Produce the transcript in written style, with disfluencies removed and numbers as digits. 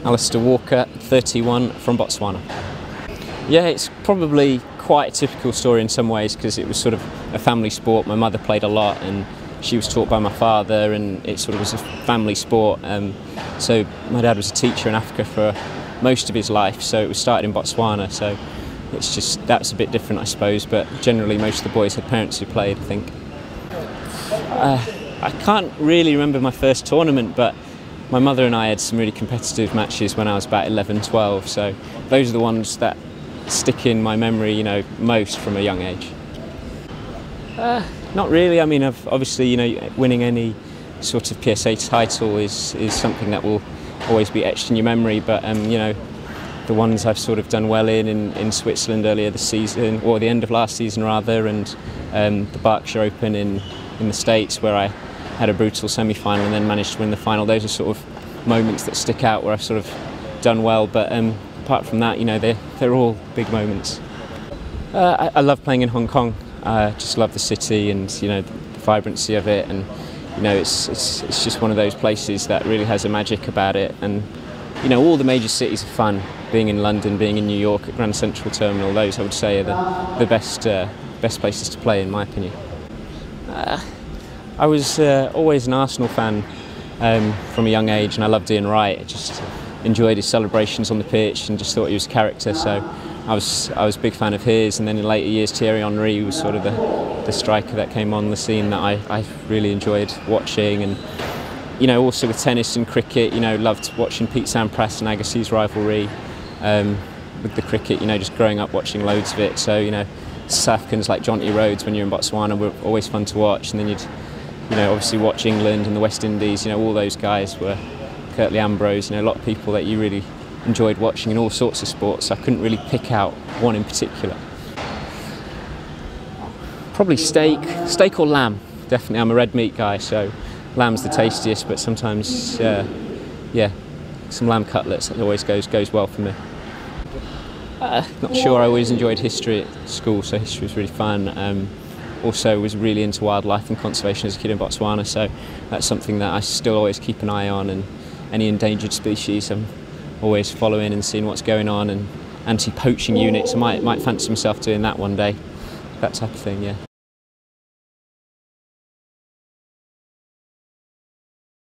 Alistair Walker, 31, from Botswana. Yeah, it's probably quite a typical story in some ways because it was sort of a family sport. My mother played a lot and she was taught by my father, and it sort of was a family sport. So my dad was a teacher in Africa for most of his life, so it was started in Botswana, so it's just, that's a bit different I suppose, but generally most of the boys had parents who played, I think. I can't really remember my first tournament, but my mother and I had some really competitive matches when I was about 11, 12, so those are the ones that stick in my memory, you know, most from a young age. Not really. I mean, obviously, you know, winning any sort of PSA title is something that will always be etched in your memory, but you know, the ones I've sort of done well in Switzerland earlier this season, or the end of last season rather, and the Berkshire Open in the States where I had a brutal semi-final and then managed to win the final. Those are sort of moments that stick out where I've sort of done well, but apart from that, you know, they're all big moments. I love playing in Hong Kong. I just love the city and, you know, the vibrancy of it, and you know, it's just one of those places that really has a magic about it. And you know, all the major cities are fun. Being in London, being in New York at Grand Central Terminal, those I would say are the best places to play in my opinion. I was always an Arsenal fan from a young age, and I loved Ian Wright. I just enjoyed his celebrations on the pitch and just thought he was a character, so I was a big fan of his. And then in later years, Thierry Henry was sort of the striker that came on the scene that I really enjoyed watching. And you know, also with tennis and cricket, you know, loved watching Pete Sampras and Agassi's rivalry. With the cricket, you know, just growing up watching loads of it. So you know, South Africans like Jonty Rhodes when you're in Botswana were always fun to watch. And then you'd, you know, obviously watch England and the West Indies. You know, all those guys were Curtly Ambrose. You know, a lot of people that you really enjoyed watching in all sorts of sports. I couldn't really pick out one in particular. Probably steak or lamb. Definitely, I'm a red meat guy, so lamb's the tastiest. But sometimes, yeah, some lamb cutlets, that always goes well for me. Not sure. I always enjoyed history at school, so history was really fun. Also was really into wildlife and conservation as a kid in Botswana, so that's something that I still always keep an eye on. And any endangered species, I'm always following and seeing what's going on, and anti-poaching units. I might fancy myself doing that one day, that type of thing, yeah.